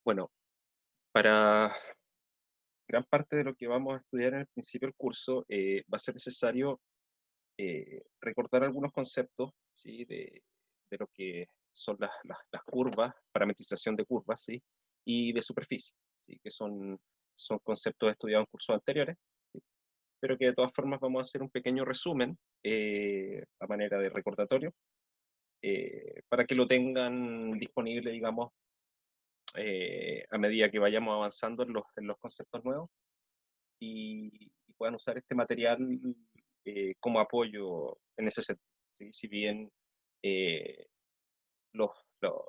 Bueno, para gran parte de lo que vamos a estudiar en el principio del curso, va a ser necesario recordar algunos conceptos, ¿sí? De lo que son las curvas, parametrización de curvas, ¿sí? Y de superficie, ¿sí? Que son conceptos estudiados en cursos anteriores, ¿sí? Pero que de todas formas vamos a hacer un pequeño resumen a manera de recordatorio, para que lo tengan disponible, digamos, a medida que vayamos avanzando en los conceptos nuevos y puedan usar este material como apoyo en ese sentido, ¿sí? Si bien eh, los,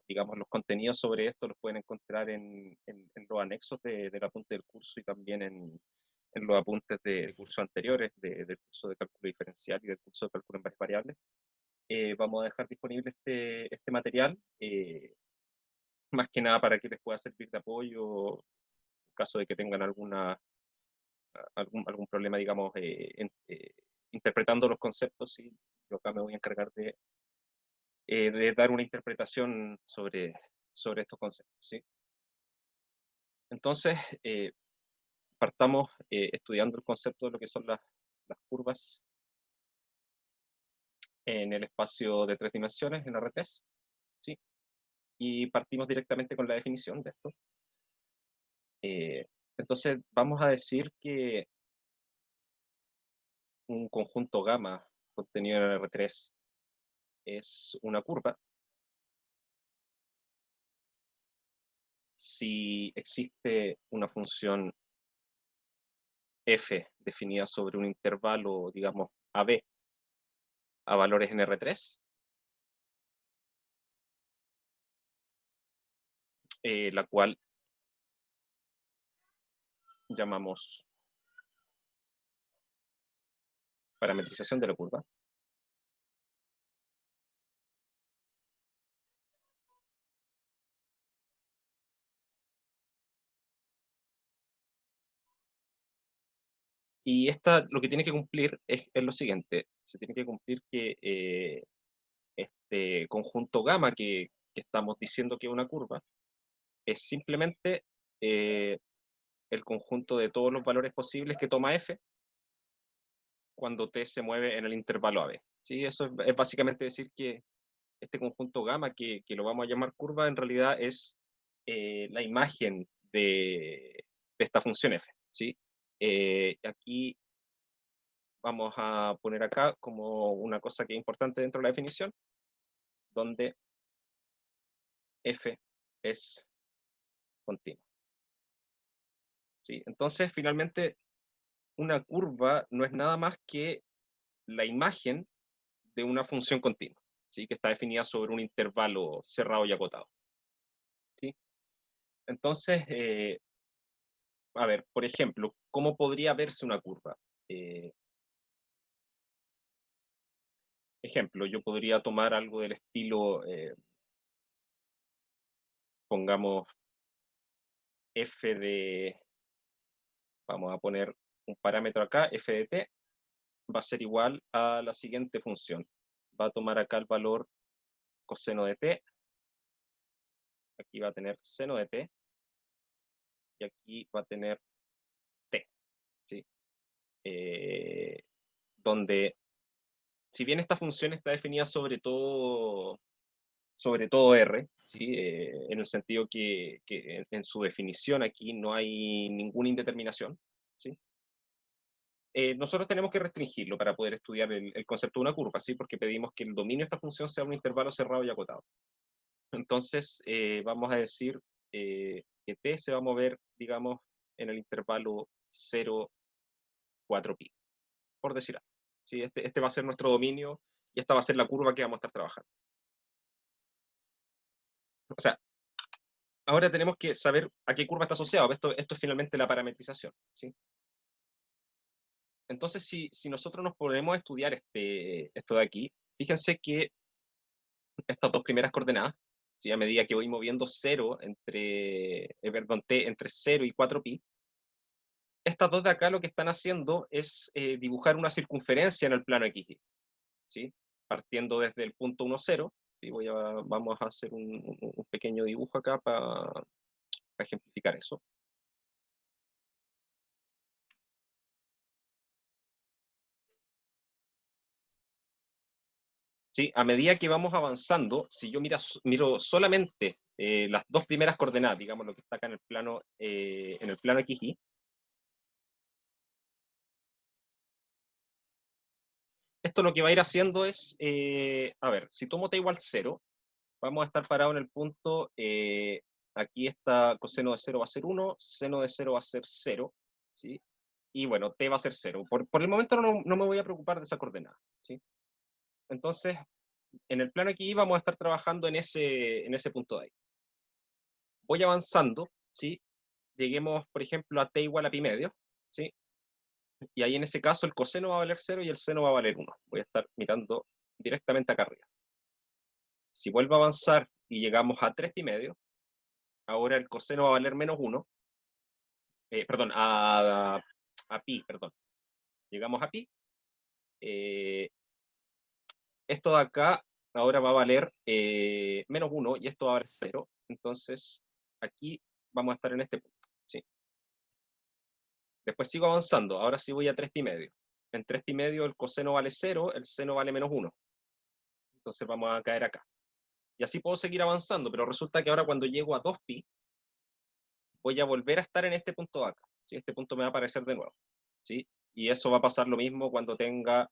digamos, los contenidos sobre esto los pueden encontrar en los anexos del apunte del curso y también en los apuntes de cursos anteriores, del curso de cálculo diferencial y del curso de cálculo en varias variables. Vamos a dejar disponible este material, más que nada para que les pueda servir de apoyo en caso de que tengan algún problema, digamos, interpretando los conceptos, y yo acá me voy a encargar de dar una interpretación sobre estos conceptos, ¿sí? Entonces, partamos estudiando el concepto de lo que son las curvas en el espacio de tres dimensiones, en R3, ¿sí? Y partimos directamente con la definición de esto. Eh, entonces, vamos a decir que un conjunto gamma contenido en R3 es una curva si existe una función f definida sobre un intervalo, digamos, AB a valores en R3, la cual llamamos parametrización de la curva. Y esta lo que tiene que cumplir es lo siguiente: se tiene que cumplir que este conjunto gamma que estamos diciendo que es una curva es simplemente eh, el conjunto de todos los valores posibles que toma f cuando t se mueve en el intervalo AB. ¿Sí? Eso es básicamente decir que este conjunto gamma, que lo vamos a llamar curva, en realidad es la imagen de esta función f, ¿sí? Aquí vamos a poner acá como una cosa que es importante dentro de la definición, donde f es continua, ¿sí? Entonces, finalmente, una curva no es nada más que la imagen de una función continua, ¿sí? Que está definida sobre un intervalo cerrado y acotado, ¿sí? Entonces, a ver, por ejemplo, ¿cómo podría verse una curva? Eh, Ejemplo, yo podría tomar algo del estilo, pongamos f de, vamos a poner un parámetro acá, f de t, va a ser igual a la siguiente función. Va a tomar acá el valor coseno de t, aquí va a tener seno de t, y aquí va a tener t, ¿sí? Donde, si bien esta función está definida sobre todo R, ¿sí? En el sentido que en su definición aquí no hay ninguna indeterminación, ¿sí? Nosotros tenemos que restringirlo para poder estudiar el concepto de una curva, ¿sí? Porque pedimos que el dominio de esta función sea un intervalo cerrado y acotado. Entonces, vamos a decir que t se va a mover, digamos, en el intervalo 0, 4 pi, por decir algo, ¿sí? Este va a ser nuestro dominio y esta va a ser la curva que vamos a estar trabajando. O sea, ahora tenemos que saber a qué curva está asociado. Esto es finalmente la parametrización, ¿sí? Entonces, si nosotros nos ponemos a estudiar esto de aquí, fíjense que estas dos primeras coordenadas, ¿sí? A medida que voy moviendo 0 perdón, t entre 0 y 4pi, estas dos de acá lo que están haciendo es dibujar una circunferencia en el plano XY, ¿sí? Partiendo desde el punto 1, 0, ¿sí? Vamos a hacer un pequeño dibujo acá para deja ejemplificar eso. ¿Sí? A medida que vamos avanzando, si yo miro solamente las dos primeras coordenadas, digamos lo que está acá en el plano XY, esto lo que va a ir haciendo es, a ver, si tomo t igual 0, vamos a estar parados en el punto, aquí está coseno de 0 va a ser 1, seno de 0 va a ser 0, ¿sí? Y bueno, t va a ser 0. Por el momento no me voy a preocupar de esa coordenada, ¿sí? Entonces, en el plano aquí vamos a estar trabajando en ese punto de ahí. Voy avanzando, ¿sí? Lleguemos, por ejemplo, a t igual a pi medio, ¿sí? Y ahí en ese caso el coseno va a valer 0 y el seno va a valer 1. Voy a estar mirando directamente acá arriba. Si vuelvo a avanzar y llegamos a 3 pi medio, ahora el coseno va a valer menos 1, perdón, pi, perdón. Llegamos a pi. Esto de acá ahora va a valer menos 1 y esto va a valer 0. Entonces, aquí vamos a estar en este punto, ¿sí? Después sigo avanzando. Ahora sí voy a 3 pi medio. En 3 pi medio el coseno vale 0, el seno vale menos 1. Entonces vamos a caer acá. Y así puedo seguir avanzando, pero resulta que ahora cuando llego a 2pi, voy a volver a estar en este punto de acá, ¿sí? Este punto me va a aparecer de nuevo, ¿sí? Y eso va a pasar lo mismo cuando tenga,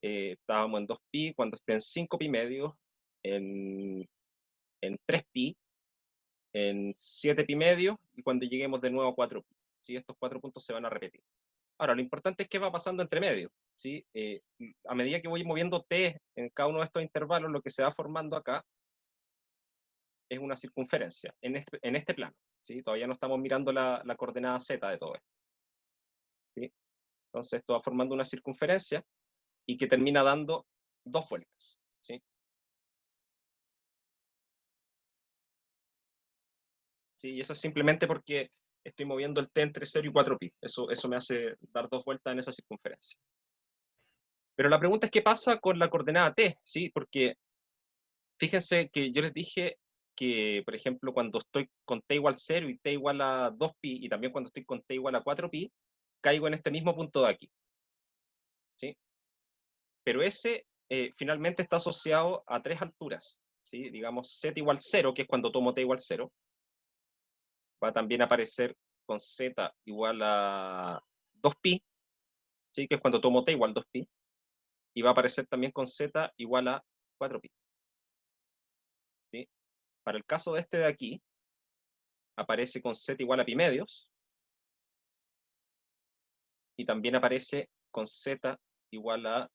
estábamos en 2pi, cuando esté en 5pi medio, en 3pi, en 7pi medio, y cuando lleguemos de nuevo a 4pi, ¿sí? Estos 4 puntos se van a repetir. Ahora, lo importante es qué va pasando entre medio, ¿sí? A medida que voy moviendo t en cada uno de estos intervalos, lo que se va formando acá es una circunferencia en este plano, ¿sí? Todavía no estamos mirando la coordenada z de todo esto, ¿sí? Entonces esto va formando una circunferencia y que termina dando dos vueltas, ¿sí? ¿Sí? Y eso es simplemente porque estoy moviendo el t entre 0 y 4pi. Eso me hace dar dos vueltas en esa circunferencia. Pero la pregunta es qué pasa con la coordenada t, ¿sí? Porque fíjense que yo les dije que, por ejemplo, cuando estoy con t igual 0 y t igual a 2pi, y también cuando estoy con t igual a 4pi, caigo en este mismo punto de aquí, ¿sí? Pero ese finalmente está asociado a tres alturas, ¿sí? Digamos, z igual 0, que es cuando tomo t igual 0, va a también aparecer con z igual a 2pi, ¿sí? Que es cuando tomo t igual 2pi, y va a aparecer también con z igual a 4pi, ¿sí? Para el caso de este de aquí, aparece con z igual a pi medios, y también aparece con z igual a,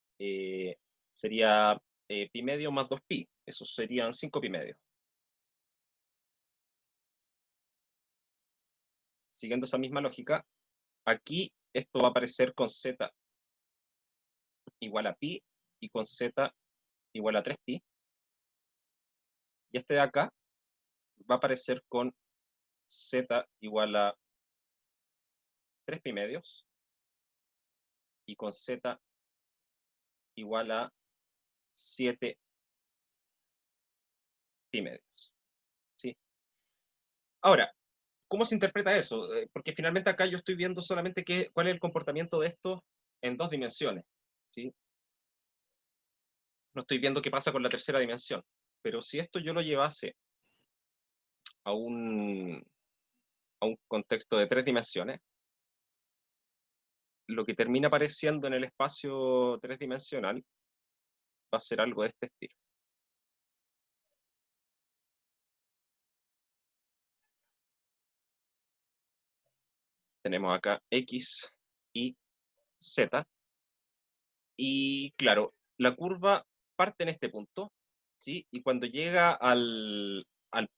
sería pi medio más 2pi, eso serían 5 pi medios. Siguiendo esa misma lógica, aquí esto va a aparecer con z igual a pi y con z igual a 3pi, y este de acá va a aparecer con z igual a 3 pi medios y con z igual a 7 pi medios, ¿sí? Ahora, ¿cómo se interpreta eso? Porque finalmente acá yo estoy viendo solamente cuál es el comportamiento de esto en dos dimensiones, ¿sí? No estoy viendo qué pasa con la tercera dimensión. Pero si esto yo lo llevase a a un contexto de tres dimensiones, lo que termina apareciendo en el espacio tres-dimensional va a ser algo de este estilo. Tenemos acá X, Y, Z, y claro, la curva parte en este punto, ¿sí? Y cuando llega al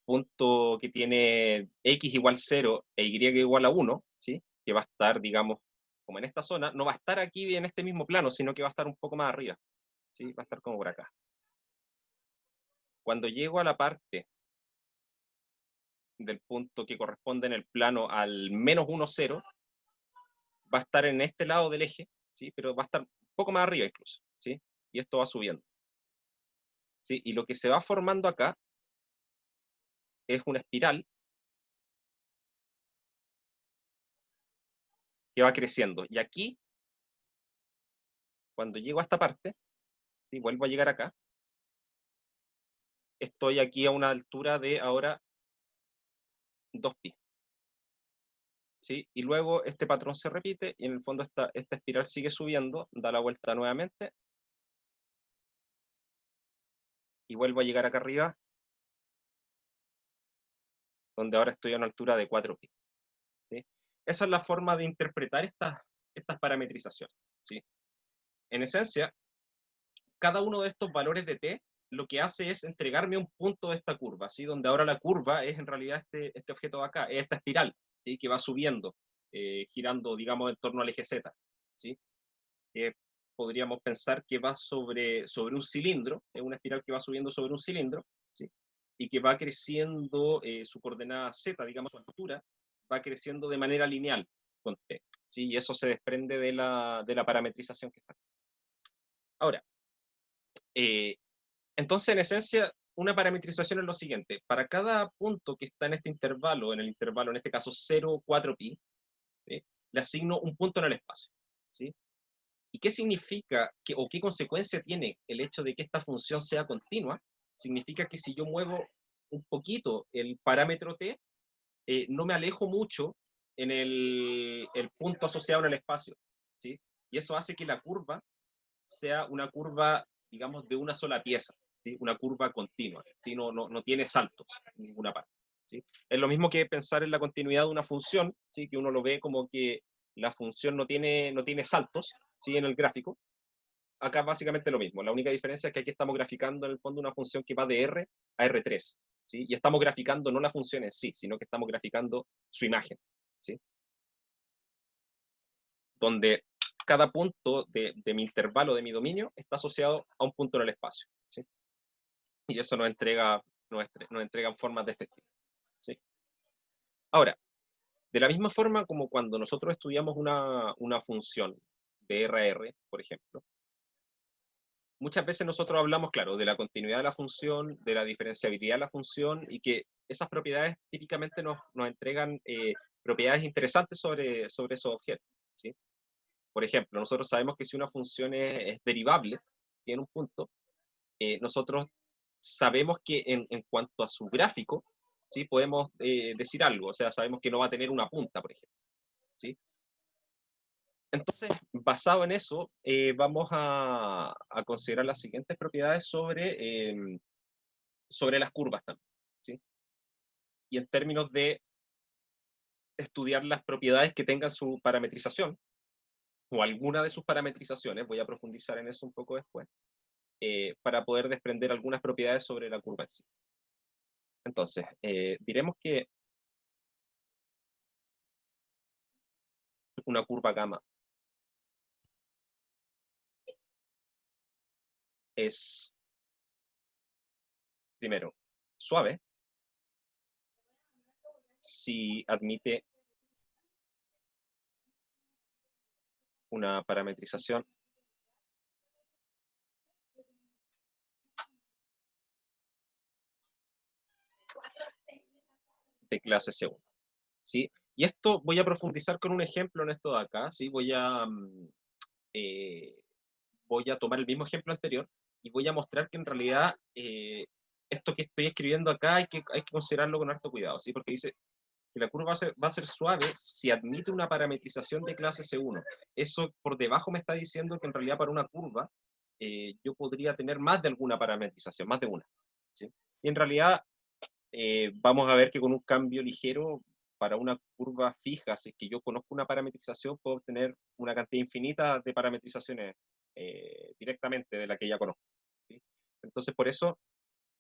punto que tiene X igual 0 e Y igual a 1, ¿sí? Que va a estar, digamos, como en esta zona, no va a estar aquí en este mismo plano, sino que va a estar un poco más arriba, ¿sí? Va a estar como por acá. Cuando llego a la parte del punto que corresponde en el plano al menos 1, 0, va a estar en este lado del eje, ¿sí? Pero va a estar un poco más arriba incluso, ¿sí? Y esto va subiendo, ¿sí? Y lo que se va formando acá es una espiral que va creciendo. Y aquí, cuando llego a esta parte, ¿sí? Vuelvo a llegar acá, estoy aquí a una altura de ahora 2pi. ¿Sí? Y luego este patrón se repite y en el fondo esta espiral sigue subiendo, da la vuelta nuevamente y vuelvo a llegar acá arriba, donde ahora estoy a una altura de 4pi. ¿Sí? Esa es la forma de interpretar estas parametrizaciones. ¿Sí? En esencia, cada uno de estos valores de t lo que hace es entregarme un punto de esta curva, ¿sí? Donde ahora la curva es en realidad este objeto de acá, es esta espiral, ¿sí? Que va subiendo, girando, digamos, en torno al eje z. ¿Sí? Que podríamos pensar que va sobre un cilindro, es una espiral que va subiendo sobre un cilindro, ¿sí? Y que va creciendo su coordenada z, digamos su altura, va creciendo de manera lineal con t, ¿sí? Y eso se desprende de la parametrización que está. Ahora, eh, entonces en esencia, una parametrización es lo siguiente, para cada punto que está en este intervalo, en el intervalo en este caso 0, 4pi, ¿sí? Le asigno un punto en el espacio, ¿sí? ¿Y qué significa o qué consecuencia tiene el hecho de que esta función sea continua? Significa que si yo muevo un poquito el parámetro t, no me alejo mucho en el punto asociado en el espacio, ¿sí? Y eso hace que la curva sea una curva, digamos, de una sola pieza, ¿sí? Una curva continua, ¿sí? No tiene saltos en ninguna parte, ¿sí? Es lo mismo que pensar en la continuidad de una función, ¿sí? Que uno lo ve como que la función no tiene saltos, ¿sí? En el gráfico. Acá básicamente lo mismo. La única diferencia es que aquí estamos graficando en el fondo una función que va de R a R3, ¿sí? Y estamos graficando no la función en sí, sino que estamos graficando su imagen, ¿sí? Donde cada punto de mi intervalo de mi dominio está asociado a un punto en el espacio, ¿sí? Y eso nos entregan formas de este estilo, ¿sí? Ahora, de la misma forma como cuando nosotros estudiamos una función de R a R, por ejemplo, muchas veces nosotros hablamos, claro, de la continuidad de la función, de la diferenciabilidad de la función, y que esas propiedades típicamente nos entregan propiedades interesantes sobre esos objetos, ¿sí? Por ejemplo, nosotros sabemos que si una función es derivable, tiene un punto, nosotros sabemos que en cuanto a su gráfico, ¿sí? Podemos decir algo, o sea, sabemos que no va a tener una punta, por ejemplo, ¿sí? Entonces, basado en eso, vamos a considerar las siguientes propiedades sobre las curvas también, ¿sí? Y en términos de estudiar las propiedades que tengan su parametrización, o alguna de sus parametrizaciones, voy a profundizar en eso un poco después, para poder desprender algunas propiedades sobre la curva en sí. Entonces, diremos que una curva gamma es, primero, suave si admite una parametrización de clase C1, ¿sí? Y esto voy a profundizar con un ejemplo en esto de acá, ¿sí? Eh, voy a tomar el mismo ejemplo anterior y voy a mostrar que en realidad esto que estoy escribiendo acá hay que considerarlo con harto cuidado, ¿sí? Porque dice que la curva va a ser suave si admite una parametrización de clase C1. Eso por debajo me está diciendo que en realidad para una curva yo podría tener más de alguna parametrización, más de una, ¿sí? Y en realidad vamos a ver que con un cambio ligero para una curva fija, si es que yo conozco una parametrización, puedo obtener una cantidad infinita de parametrizaciones directamente de la que ya conozco, ¿sí? Entonces, por eso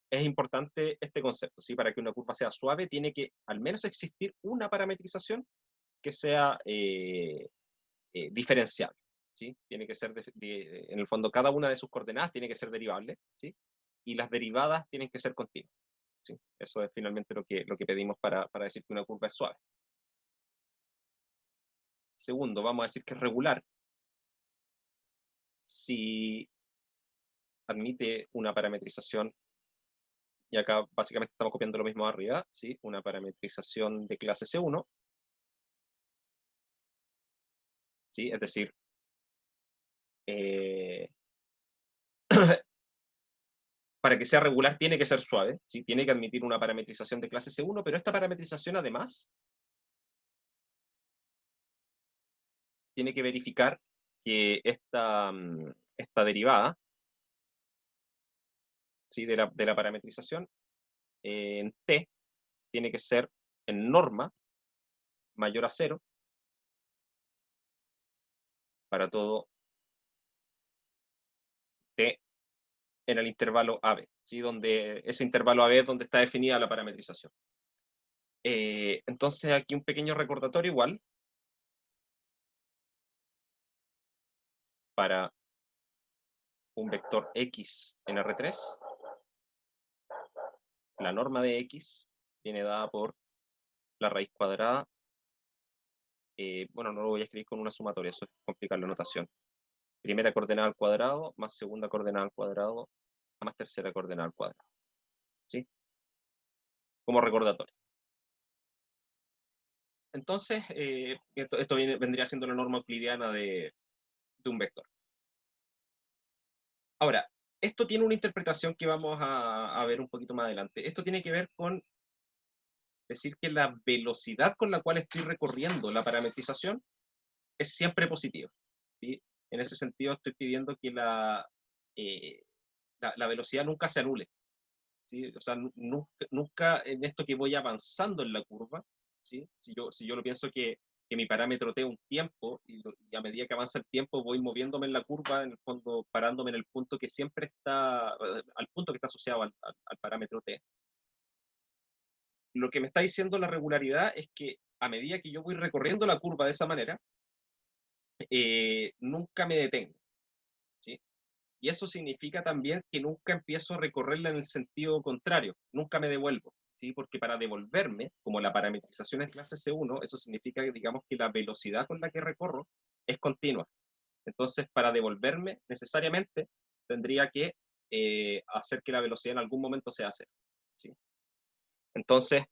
es importante este concepto, ¿sí? Para que una curva sea suave, tiene que al menos existir una parametrización que sea diferenciable, ¿sí? Tiene que ser, en el fondo, cada una de sus coordenadas tiene que ser derivable, ¿sí? Y las derivadas tienen que ser continuas, ¿sí? Eso es finalmente lo que pedimos para decir que una curva es suave. Segundo, vamos a decir que es regular si admite una parametrización, y acá básicamente estamos copiando lo mismo de arriba, ¿sí? Una parametrización de clase C1, ¿sí? Es decir, para que sea regular tiene que ser suave, ¿sí? Tiene que admitir una parametrización de clase C1, pero esta parametrización además tiene que verificar que esta derivada, ¿sí? de la parametrización en T tiene que ser en norma mayor a 0 para todo T en el intervalo AB, ¿sí? Donde ese intervalo AB es donde está definida la parametrización. Entonces aquí un pequeño recordatorio igual para un vector X en R3. La norma de X viene dada por la raíz cuadrada. Bueno, no lo voy a escribir con una sumatoria, eso es complicar la notación. Primera coordenada al cuadrado más segunda coordenada al cuadrado más tercera coordenada al cuadrado. ¿Sí? Como recordatorio. Entonces, esto vendría siendo la norma euclidiana de un vector. Ahora, esto tiene una interpretación que vamos a ver un poquito más adelante. Esto tiene que ver con decir que la velocidad con la cual estoy recorriendo la parametrización es siempre positiva, ¿sí? En ese sentido estoy pidiendo que eh, la velocidad nunca se anule, ¿sí? O sea, nunca en esto que voy avanzando en la curva, ¿sí? Si yo lo pienso que mi parámetro T es un tiempo, y a medida que avanza el tiempo voy moviéndome en la curva, en el fondo parándome en el punto que siempre está, al punto que está asociado al parámetro T. Lo que me está diciendo la regularidad es que a medida que yo voy recorriendo la curva de esa manera, nunca me detengo, ¿sí? Y eso significa también que nunca empiezo a recorrerla en el sentido contrario, nunca me devuelvo, ¿sí? Porque para devolverme, como la parametrización es clase C1, eso significa que, digamos, que la velocidad con la que recorro es continua. Entonces, para devolverme, necesariamente tendría que hacer que la velocidad en algún momento sea cero, ¿sí? Entonces,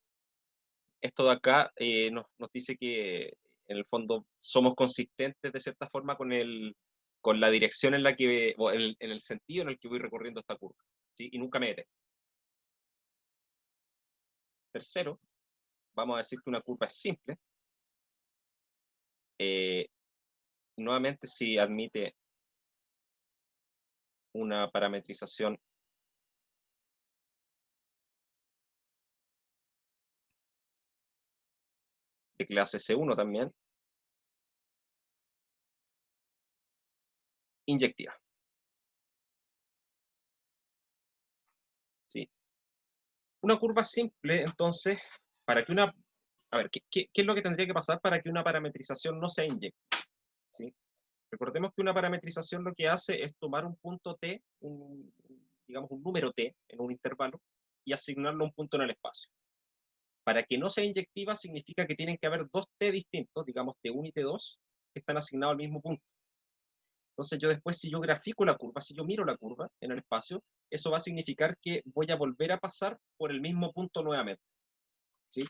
esto de acá nos dice que en el fondo somos consistentes de cierta forma con la dirección en la que, o en el sentido en el que voy recorriendo esta curva, ¿sí? Y nunca me detengo. Tercero, vamos a decir que una curva es simple. Eh, Nuevamente, si admite una parametrización de clase C1 también, inyectiva, ¿sí? Una curva simple, entonces, para que una... A ver, ¿qué es lo que tendría que pasar para que una parametrización no sea inyectiva? ¿Sí? Recordemos que una parametrización lo que hace es tomar un punto t, digamos un número t en un intervalo, y asignarlo a un punto en el espacio. Para que no sea inyectiva significa que tienen que haber dos t distintos, digamos t1 y t2, que están asignados al mismo punto. Entonces yo después, si yo grafico la curva, si yo miro la curva en el espacio, eso va a significar que voy a volver a pasar por el mismo punto nuevamente, ¿sí?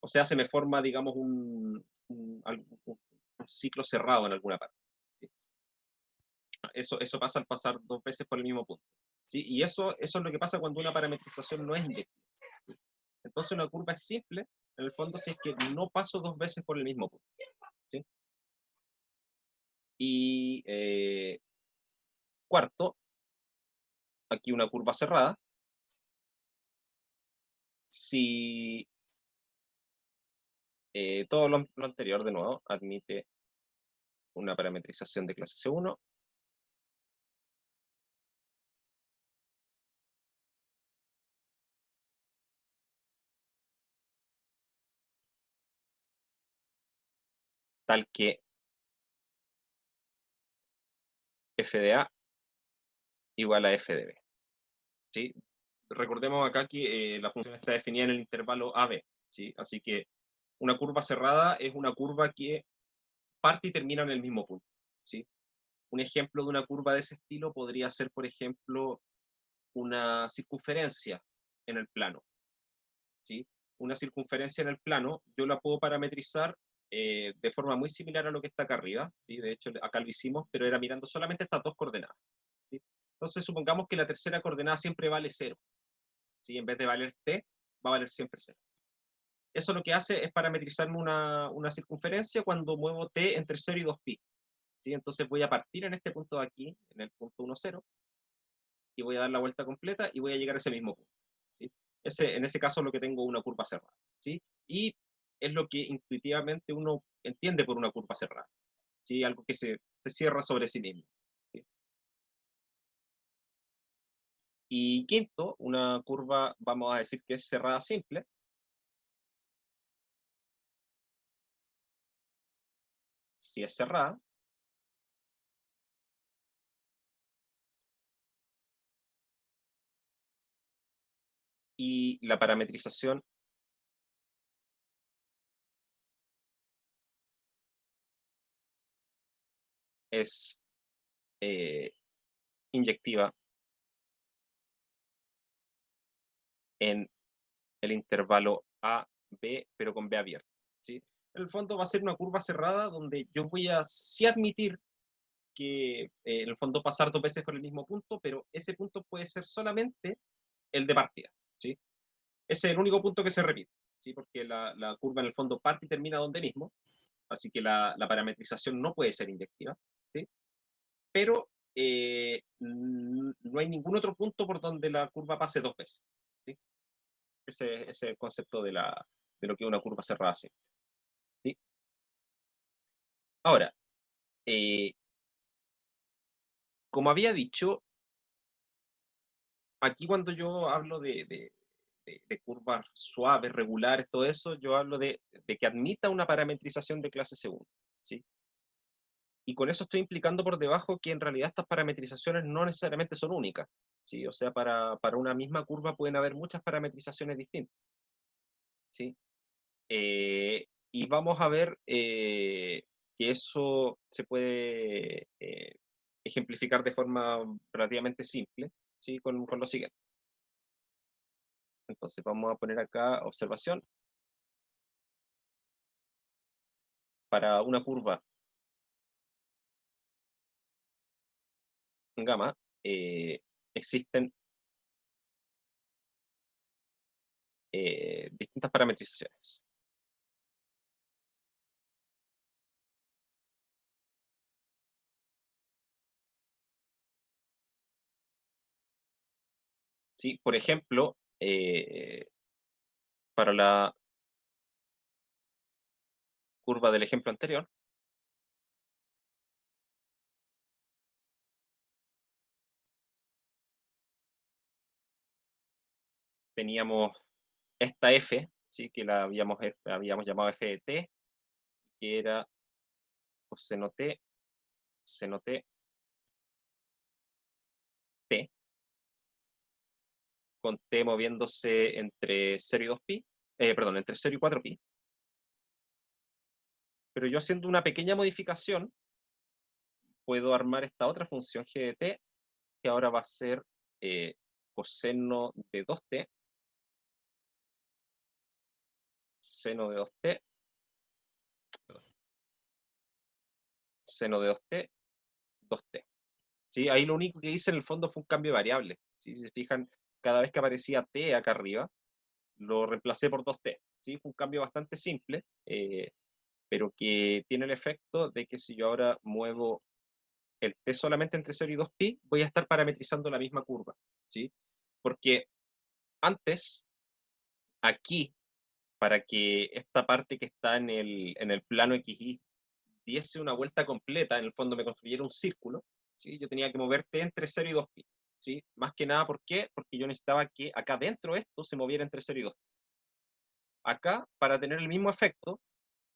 O sea, se me forma, digamos, un ciclo cerrado en alguna parte, ¿sí? Eso pasa al pasar dos veces por el mismo punto, ¿sí? Y eso es lo que pasa cuando una parametrización no es inyectiva, ¿sí? Entonces una curva es simple, en el fondo, si es que no paso dos veces por el mismo punto, ¿sí? Y cuarto, aquí una curva cerrada, si todo lo anterior, de nuevo, admite una parametrización de clase C1, tal que f de A igual a f de B, ¿sí? Recordemos acá que la función está definida en el intervalo AB, ¿sí? Así que una curva cerrada es una curva que parte y termina en el mismo punto, ¿sí? Un ejemplo de una curva de ese estilo podría ser, por ejemplo, una circunferencia en el plano, ¿sí? Una circunferencia en el plano, yo la puedo parametrizar de forma muy similar a lo que está acá arriba, ¿sí? De hecho, acá lo hicimos, pero era mirando solamente estas dos coordenadas, ¿sí? Entonces, supongamos que la tercera coordenada siempre vale 0, ¿sí? En vez de valer t, va a valer siempre 0. Eso lo que hace es parametrizarme una circunferencia cuando muevo t entre 0 y 2pi, ¿sí? Entonces voy a partir en este punto de aquí, en el punto 1, 0, y voy a dar la vuelta completa y voy a llegar a ese mismo punto, ¿sí? En ese caso lo que tengo es una curva cerrada, ¿sí? Y es lo que intuitivamente uno entiende por una curva cerrada, ¿sí? Algo que se cierra sobre sí mismo, ¿sí? Y quinto, una curva, vamos a decir que es cerrada simple, si es cerrada, y la parametrización es eh, inyectiva en el intervalo A, B, pero con B abierto, ¿sí? En el fondo va a ser una curva cerrada donde yo voy a sí admitir que en el fondo pasar dos veces por el mismo punto, pero ese punto puede ser solamente el de partida, ¿sí? Ese es el único punto que se repite, ¿sí? Porque la curva en el fondo parte y termina donde mismo, así que la parametrización no puede ser inyectiva, ¿sí? Pero no hay ningún otro punto por donde la curva pase dos veces, ¿sí? Ese es el concepto de lo que es una curva cerrada, ¿sí? ¿Sí? Ahora, eh, como había dicho, aquí cuando yo hablo de curvas suaves, regulares, todo eso, yo hablo de que admita una parametrización de clase segunda, ¿sí? Y con eso estoy implicando por debajo que en realidad estas parametrizaciones no necesariamente son únicas, ¿sí? O sea, para una misma curva pueden haber muchas parametrizaciones distintas, ¿sí? Y vamos a ver que eso se puede ejemplificar de forma relativamente simple, ¿sí? Con lo siguiente. Entonces vamos a poner acá observación para una curva gamma. Existen distintas parametrizaciones. ¿Sí? Por ejemplo, para la curva del ejemplo anterior, teníamos esta f, ¿sí? Que la habíamos llamado f de t, que era coseno t, seno t, t, con t moviéndose entre 0 y 2pi, perdón, entre 0 y 4pi. Pero yo haciendo una pequeña modificación, puedo armar esta otra función g de t, que ahora va a ser coseno de 2t, seno de 2t, seno de 2t, 2t. ¿Sí? Ahí lo único que hice en el fondo fue un cambio de variable. ¿Sí? Si se fijan, cada vez que aparecía t acá arriba, lo reemplacé por 2t. ¿Sí? Fue un cambio bastante simple, pero que tiene el efecto de que si yo ahora muevo el t solamente entre 0 y 2pi, voy a estar parametrizando la misma curva, ¿sí? Porque antes, aquí, para que esta parte que está en el plano XY diese una vuelta completa, en el fondo me construyera un círculo, ¿sí? Yo tenía que mover t entre 0 y 2pi, ¿sí? Más que nada, ¿por qué? Porque yo necesitaba que acá dentro esto se moviera entre 0 y 2pi. Acá, para tener el mismo efecto,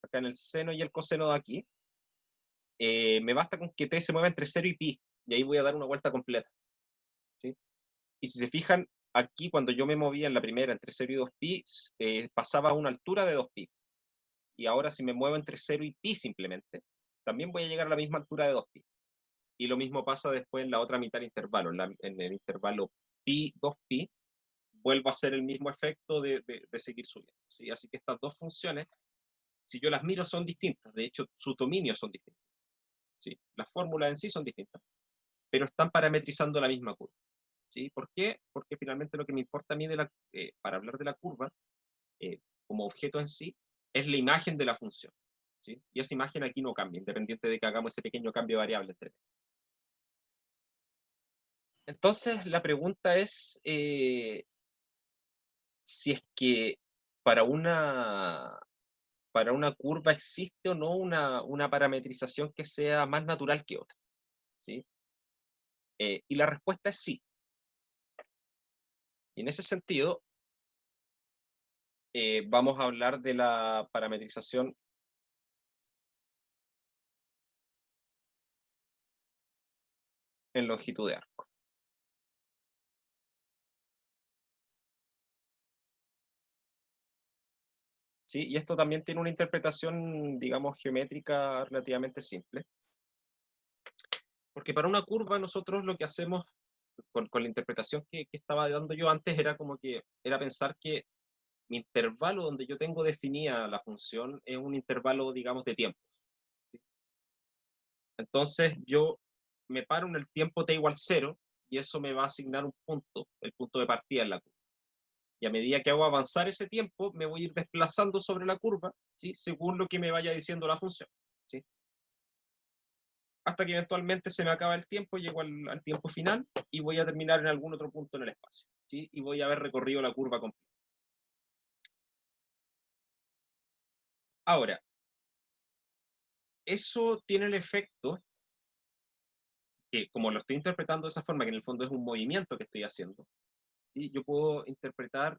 acá en el seno y el coseno de aquí, me basta con que t se mueva entre 0 y pi, y ahí voy a dar una vuelta completa, ¿sí? Y si se fijan, aquí cuando yo me movía en la primera entre 0 y 2pi, pasaba a una altura de 2pi. Y ahora si me muevo entre 0 y pi simplemente, también voy a llegar a la misma altura de 2pi. Y lo mismo pasa después en la otra mitad del intervalo, en el intervalo pi, 2pi, vuelvo a hacer el mismo efecto de seguir subiendo, ¿sí? Así que estas dos funciones si yo las miro son distintas, de hecho sus dominios son distintos, ¿sí? Las fórmulas en sí son distintas, pero están parametrizando la misma curva, ¿sí? ¿Por qué? Porque finalmente lo que me importa a mí para hablar de la curva, como objeto en sí, es la imagen de la función, ¿sí? Y esa imagen aquí no cambia, independiente de que hagamos ese pequeño cambio de variable entre. Entonces, la pregunta es si es que para una, para una curva existe o no una parametrización que sea más natural que otra, ¿sí? Y la respuesta es sí. Y en ese sentido, vamos a hablar de la parametrización en longitud de arco. ¿Sí? Y esto también tiene una interpretación, digamos, geométrica relativamente simple. Porque para una curva nosotros lo que hacemos con la interpretación que estaba dando yo antes era como que era pensar que mi intervalo donde yo tengo definida la función es un intervalo, digamos, de tiempo. ¿Sí? Entonces yo me paro en el tiempo t igual 0 y eso me va a asignar un punto, el punto de partida en la curva. Y a medida que hago avanzar ese tiempo, me voy a ir desplazando sobre la curva, ¿sí? Según lo que me vaya diciendo la función, ¿sí? Hasta que eventualmente se me acaba el tiempo, llego al tiempo final y voy a terminar en algún otro punto en el espacio, ¿sí? Y voy a haber recorrido la curva completa. Ahora, eso tiene el efecto que, como lo estoy interpretando de esa forma, que en el fondo es un movimiento que estoy haciendo, ¿sí? Yo puedo interpretar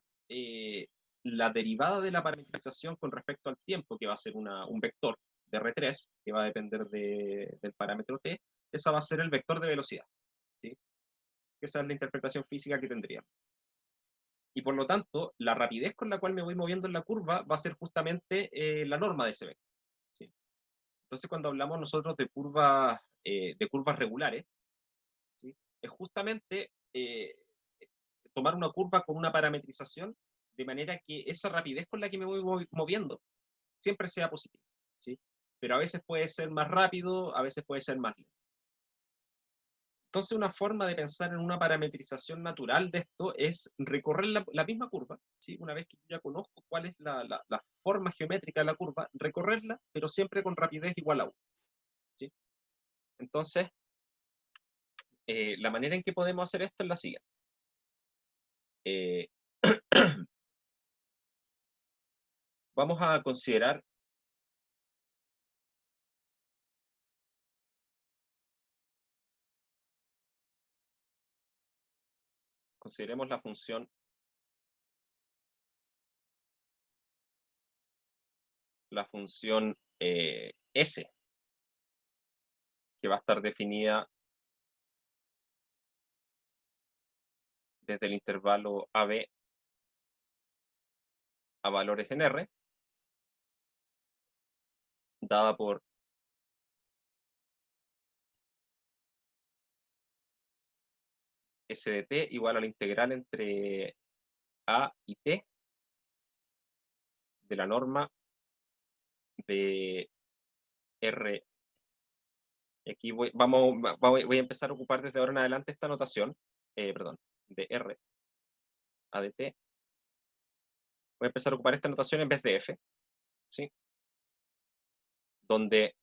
la derivada de la parametrización con respecto al tiempo, que va a ser un vector de R3, que va a depender del parámetro t, esa va a ser el vector de velocidad, ¿sí? Esa es la interpretación física que tendría. Y por lo tanto, la rapidez con la cual me voy moviendo en la curva va a ser justamente la norma de ese vector, ¿sí? Entonces, cuando hablamos nosotros de curvas regulares, ¿sí? Es justamente tomar una curva con una parametrización de manera que esa rapidez con la que me voy moviendo siempre sea positiva, ¿sí? Pero a veces puede ser más rápido, a veces puede ser más lento. Entonces, una forma de pensar en una parametrización natural de esto es recorrer la misma curva, ¿sí? Una vez que yo ya conozco cuál es la forma geométrica de la curva, recorrerla, pero siempre con rapidez igual a 1, ¿sí? Entonces, la manera en que podemos hacer esto es la siguiente. Eh, vamos a consideremos la función S, que va a estar definida desde el intervalo AB a valores en R, dada por S de t igual a la integral entre A y T de la norma de R. Aquí voy a empezar a ocupar desde ahora en adelante esta notación, perdón, de R a de T. Voy a empezar a ocupar esta notación en vez de F, ¿sí? Donde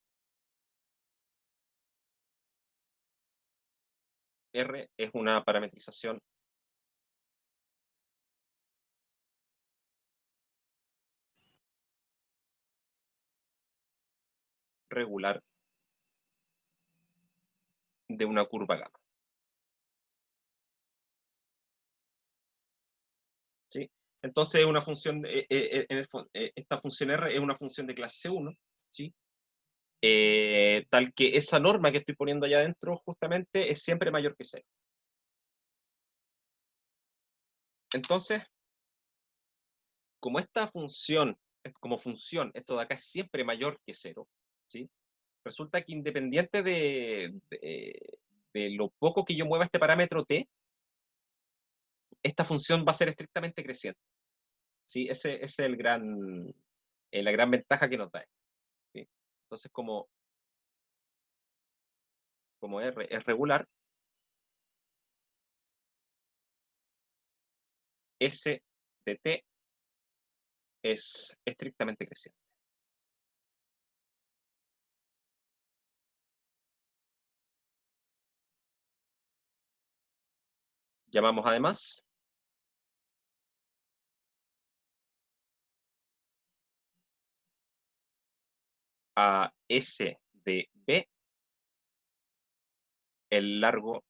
R es una parametrización regular de una curva gamma, ¿sí? Entonces, una función, esta función R es una función de clase C1, ¿sí? Tal que esa norma que estoy poniendo allá adentro justamente es siempre mayor que 0. Entonces, como esta función, como función, esto de acá es siempre mayor que 0, ¿sí? Resulta que independiente de lo poco que yo mueva este parámetro t, esta función va a ser estrictamente creciente, ¿sí? Ese es el gran la gran ventaja que nos da, ¿sí? Entonces, como R es regular, S de t es estrictamente creciente. Llamamos además a S de B el largo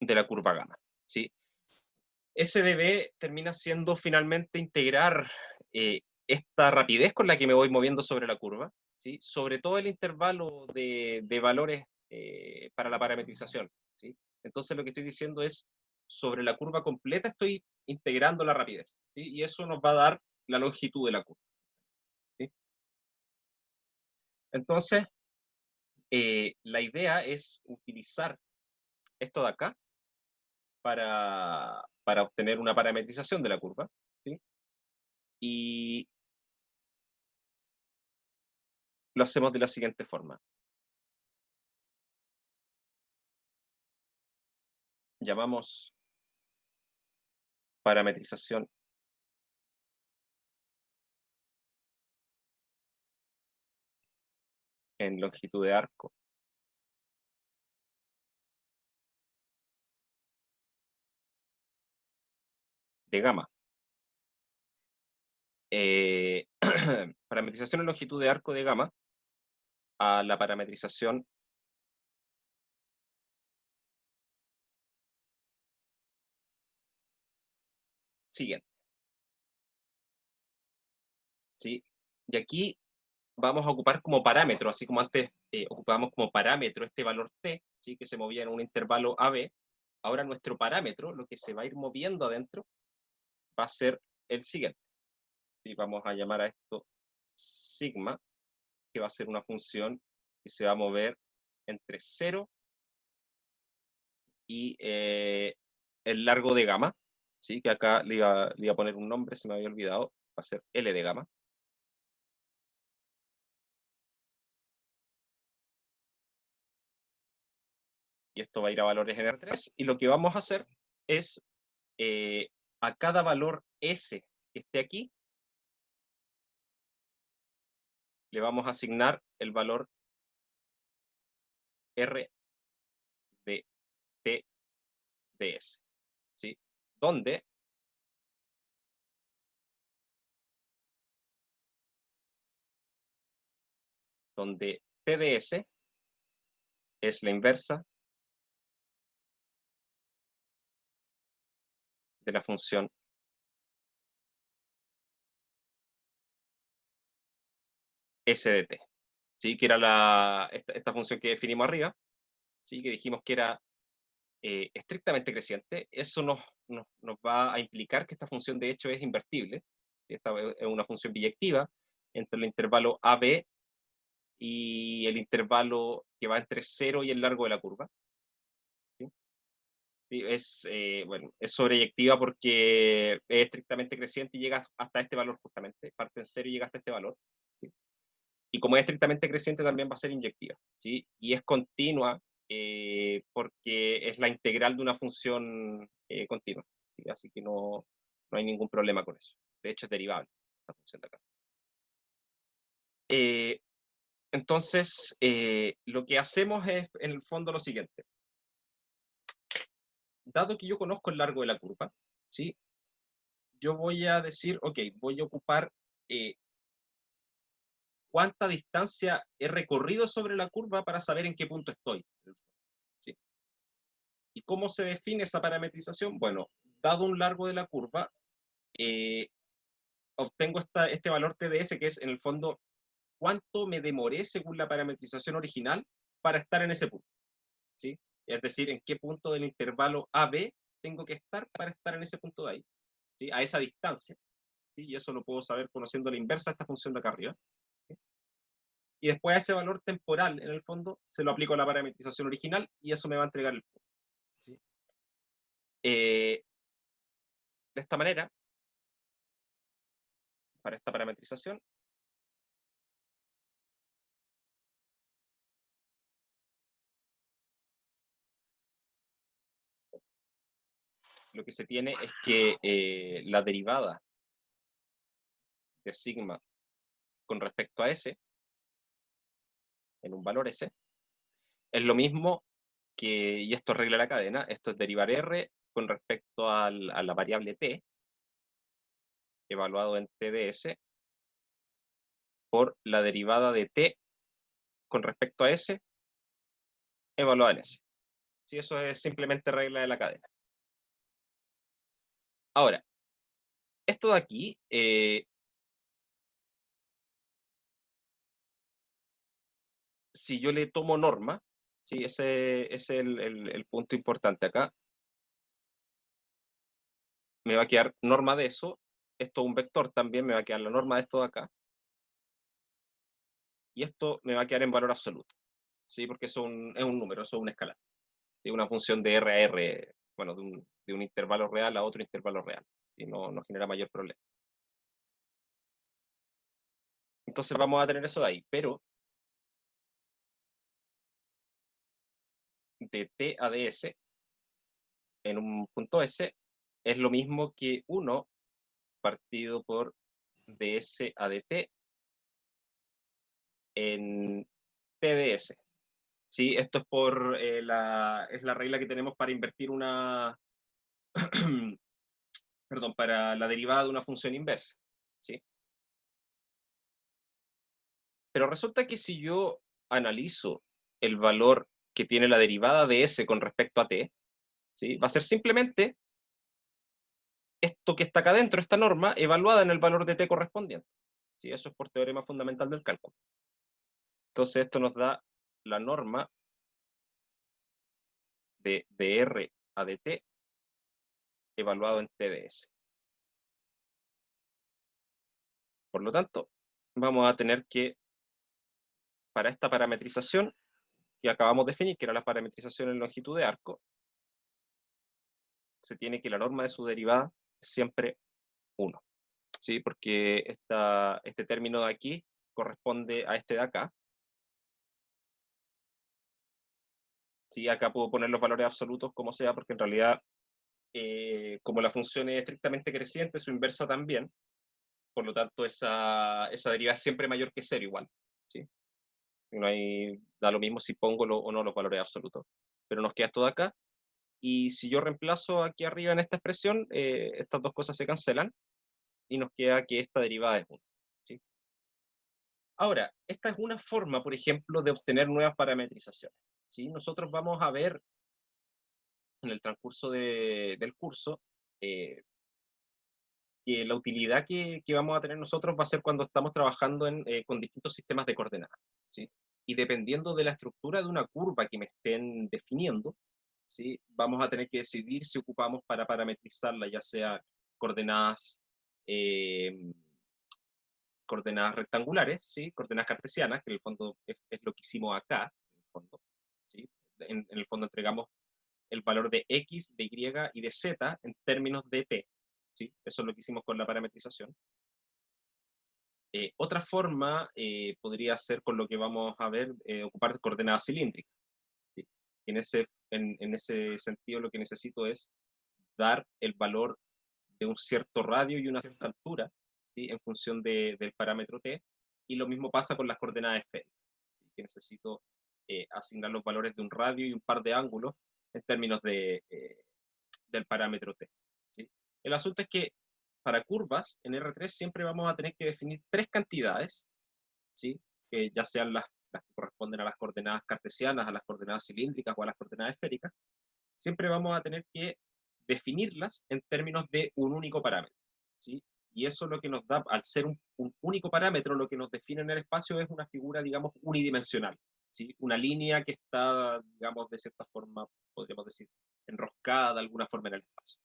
de la curva gamma, ¿sí? S de B termina siendo finalmente integrar esta rapidez con la que me voy moviendo sobre la curva, ¿sí? Sobre todo el intervalo de valores para la parametrización, ¿sí? Entonces lo que estoy diciendo es, sobre la curva completa estoy integrando la rapidez, ¿sí? Y eso nos va a dar la longitud de la curva, ¿sí? Entonces, la idea es utilizar esto de acá para obtener una parametrización de la curva, ¿sí? Y lo hacemos de la siguiente forma. Llamamos parametrización en longitud de arco de gamma. Parametrización en longitud de arco de gamma a la parametrización siguiente, ¿sí? Y aquí vamos a ocupar como parámetro, así como antes ocupábamos como parámetro este valor t, ¿sí? Que se movía en un intervalo AB. Ahora nuestro parámetro, lo que se va a ir moviendo adentro, va a ser el siguiente, ¿sí? Vamos a llamar a esto sigma, que va a ser una función que se va a mover entre 0 y el largo de gamma, ¿sí? Que acá le iba a poner un nombre, se me había olvidado, va a ser L de gamma. Y esto va a ir a valores en R3, y lo que vamos a hacer es a cada valor S que esté aquí, le vamos a asignar el valor R de T de S, ¿sí? Donde T de S es la inversa de la función S de T, ¿sí? Que era esta función que definimos arriba, ¿sí? Que dijimos que era estrictamente creciente. Eso nos va a implicar que esta función de hecho es invertible. Esta es una función biyectiva entre el intervalo AB y el intervalo que va entre 0 y el largo de la curva, ¿sí? Sí, bueno, es sobreyectiva porque es estrictamente creciente y llega hasta este valor justamente, parte en 0 y llega hasta este valor, ¿sí? Y como es estrictamente creciente también va a ser inyectiva, ¿sí? Y es continua porque es la integral de una función continua, ¿sí? Así que no hay ningún problema con eso. De hecho es derivable esta función de acá. Eh, entonces, lo que hacemos es en el fondo lo siguiente. Dado que yo conozco el largo de la curva, ¿sí? Yo voy a decir, ok, voy a ocupar eh, cuánta distancia he recorrido sobre la curva para saber en qué punto estoy, ¿sí? ¿Y cómo se define esa parametrización? Bueno, dado un largo de la curva, eh, obtengo este valor TDS, que es en el fondo cuánto me demoré según la parametrización original para estar en ese punto, ¿sí? Es decir, en qué punto del intervalo AB tengo que estar para estar en ese punto de ahí, ¿sí? A esa distancia, ¿sí? Y eso lo puedo saber conociendo la inversa de esta función de acá arriba, ¿sí? Y después a ese valor temporal, en el fondo, se lo aplico a la parametrización original y eso me va a entregar el punto, ¿sí? De esta manera, para esta parametrización, lo que se tiene es que la derivada de sigma con respecto a S, en un valor S, es lo mismo que, y esto arregla la cadena, esto es derivar R con respecto a la variable T, evaluado en T de S, por la derivada de T con respecto a S, evaluada en S. Sí, eso es simplemente regla de la cadena. Ahora, esto de aquí, si yo le tomo norma, ¿sí? Ese es el punto importante acá, me va a quedar norma de eso, esto es un vector también, me va a quedar la norma de esto de acá, y esto me va a quedar en valor absoluto, ¿sí? Porque es un número, eso es un escalar, ¿sí? Una función de R a R, bueno, de un intervalo real a otro intervalo real, ¿sí? No genera mayor problema. Entonces vamos a tener eso de ahí, pero de T a ds en un punto S es lo mismo que 1 partido por ds a dt en TDS. ¿Sí? Esto es por es la regla que tenemos para invertir una, perdón, para la derivada de una función inversa. ¿Sí? Pero resulta que si yo analizo el valor que tiene la derivada de S con respecto a t, ¿sí? Va a ser simplemente esto que está acá dentro, esta norma, evaluada en el valor de t correspondiente. ¿Sí? Eso es por teorema fundamental del cálculo. Entonces esto nos da la norma de R a dt evaluado en TDS. Por lo tanto, vamos a tener que, para esta parametrización que acabamos de definir, que era la parametrización en longitud de arco, se tiene que la norma de su derivada es siempre 1. ¿Sí? Porque este término de aquí corresponde a este de acá. ¿Sí? Acá puedo poner los valores absolutos como sea, porque en realidad, como la función es estrictamente creciente, su inversa también, por lo tanto esa derivada es siempre mayor que 0 igual. ¿Sí? No hay, da lo mismo si pongo o no los valores absolutos. Pero nos queda esto de acá. Y si yo reemplazo aquí arriba en esta expresión, estas dos cosas se cancelan y nos queda que esta derivada es 1. ¿Sí? Ahora, esta es una forma, por ejemplo, de obtener nuevas parametrizaciones. ¿Sí? Nosotros vamos a ver en el transcurso del curso eh, que la utilidad que vamos a tener nosotros va a ser cuando estamos trabajando con distintos sistemas de coordenadas. ¿Sí? Y dependiendo de la estructura de una curva que me estén definiendo, ¿sí? Vamos a tener que decidir si ocupamos para parametrizarla, ya sea coordenadas, eh, coordenadas rectangulares, ¿sí? Coordenadas cartesianas, que en el fondo es lo que hicimos acá, en el fondo, ¿sí? En el fondo entregamos el valor de x, de y y de z en términos de t. ¿Sí? Eso es lo que hicimos con la parametrización. Otra forma podría ser con lo que vamos a ver, ocupar coordenadas cilíndricas. ¿Sí? En ese sentido lo que necesito es dar el valor de un cierto radio y una cierta altura, ¿sí? En función del parámetro t, y lo mismo pasa con las coordenadas esféricas, ¿sí? Que necesito asignar los valores de un radio y un par de ángulos en términos del parámetro t. ¿Sí? El asunto es que para curvas en R3 siempre vamos a tener que definir tres cantidades, ¿sí? Que ya sean las que corresponden a las coordenadas cartesianas, a las coordenadas cilíndricas o a las coordenadas esféricas, siempre vamos a tener que definirlas en términos de un único parámetro. ¿Sí? Y eso lo que nos da, al ser un único parámetro, lo que nos define en el espacio es una figura, digamos, unidimensional. ¿Sí? Una línea que está, digamos, de cierta forma, podríamos decir, enroscada de alguna forma en el espacio.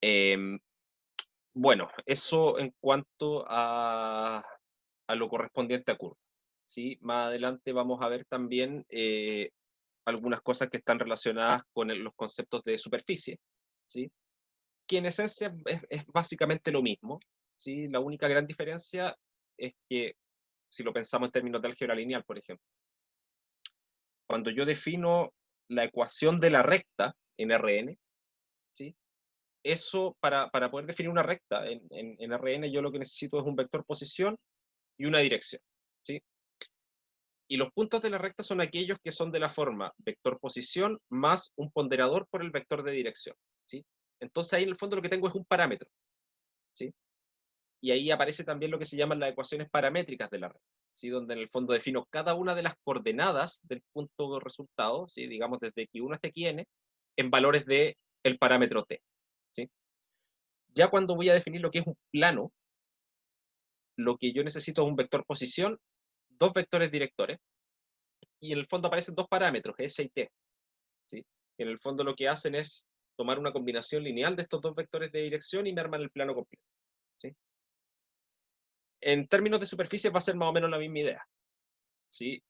Eh, bueno, eso en cuanto a lo correspondiente a curvas. ¿Sí? Más adelante vamos a ver también algunas cosas que están relacionadas con los conceptos de superficie. ¿Sí? que en esencia es básicamente lo mismo, ¿sí? La única gran diferencia es que, si lo pensamos en términos de álgebra lineal, por ejemplo, cuando yo defino la ecuación de la recta en Rn, ¿sí? Eso, para poder definir una recta en Rn, yo lo que necesito es un vector posición y una dirección, ¿sí? Y los puntos de la recta son aquellos que son de la forma vector posición más un ponderador por el vector de dirección, ¿sí? Entonces ahí en el fondo lo que tengo es un parámetro, ¿sí? Y ahí aparece también lo que se llaman las ecuaciones paramétricas de la recta, ¿sí? Donde en el fondo defino cada una de las coordenadas del punto de resultado, ¿sí? Digamos desde x1 hasta xn, en valores de el parámetro t, ¿sí? Ya cuando voy a definir lo que es un plano, lo que yo necesito es un vector posición, dos vectores directores, y en el fondo aparecen dos parámetros, s y t, ¿sí? En el fondo lo que hacen es tomar una combinación lineal de estos dos vectores de dirección y me arman el plano completo, ¿sí? En términos de superficie va a ser más o menos la misma idea, ¿sí?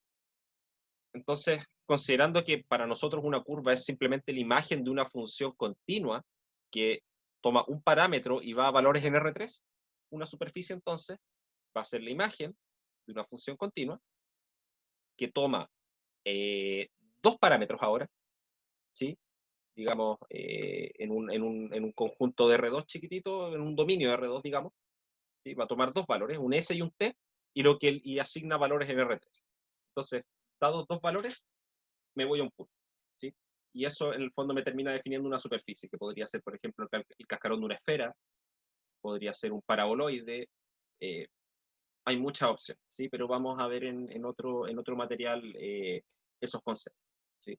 Entonces, considerando que para nosotros una curva es simplemente la imagen de una función continua que toma un parámetro y va a valores en R3, una superficie entonces va a ser la imagen de una función continua que toma eh, dos parámetros ahora, ¿sí? Digamos, en un conjunto de R2 chiquitito, en un dominio de R2, digamos, ¿sí? Va a tomar dos valores, un S y un T, y asigna valores en R3. Entonces, dados dos valores, me voy a un punto, ¿sí? Y eso en el fondo me termina definiendo una superficie, que podría ser, por ejemplo, el cascarón de una esfera, podría ser un paraboloide, eh, hay muchas opciones, ¿sí? Pero vamos a ver en otro material esos conceptos, ¿sí?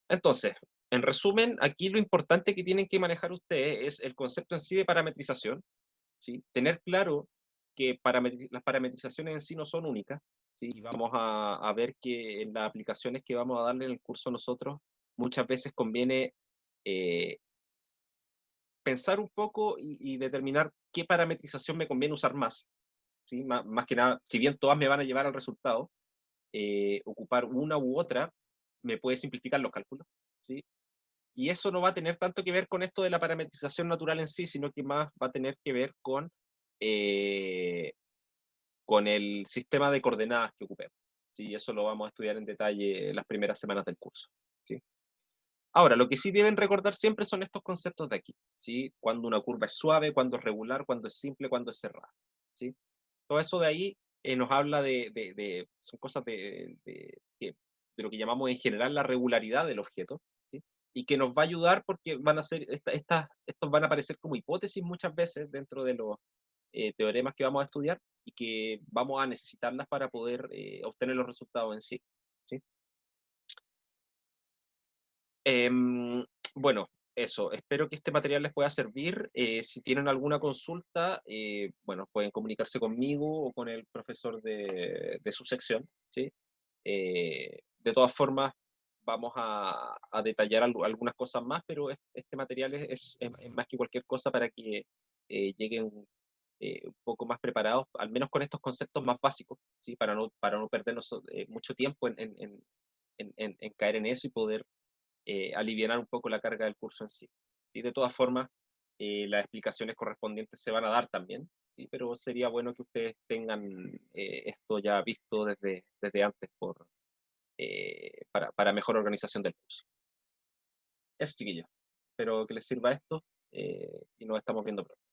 Entonces, en resumen, aquí lo importante que tienen que manejar ustedes es el concepto en sí de parametrización, ¿sí? Tener claro que las parametrizaciones en sí no son únicas, ¿sí? Y vamos a ver que en las aplicaciones que vamos a darle en el curso nosotros, muchas veces conviene eh, pensar un poco y determinar qué parametrización me conviene usar más, ¿sí? Más que nada, si bien todas me van a llevar al resultado, ocupar una u otra me puede simplificar los cálculos, ¿sí? Y eso no va a tener tanto que ver con esto de la parametrización natural en sí, sino que más va a tener que ver eh, con el sistema de coordenadas que ocupemos. ¿Sí? Eso lo vamos a estudiar en detalle las primeras semanas del curso, ¿sí? Ahora, lo que sí deben recordar siempre son estos conceptos de aquí, ¿sí? Cuando una curva es suave, cuando es regular, cuando es simple, cuando es cerrada, ¿sí? Todo eso de ahí nos habla son cosas de lo que llamamos en general la regularidad del objeto, ¿sí? Y que nos va a ayudar porque van a ser, estos van a aparecer como hipótesis muchas veces dentro de los teoremas que vamos a estudiar y que vamos a necesitarlas para poder obtener los resultados en sí, ¿sí? Em, bueno, eso, espero que este material les pueda servir. Si tienen alguna consulta, bueno, pueden comunicarse conmigo o con el profesor de su sección, ¿sí? De todas formas, vamos a detallar algunas cosas más, pero este material es más que cualquier cosa para que lleguen un poco más preparados, al menos con estos conceptos más básicos, ¿sí? Para no perdernos mucho tiempo en caer en eso y poder aliviar un poco la carga del curso en sí. ¿Sí? De todas formas, las explicaciones correspondientes se van a dar también, ¿sí? Pero sería bueno que ustedes tengan esto ya visto desde antes para mejor organización del curso. Eso, chiquillos. Espero que les sirva esto y nos estamos viendo pronto.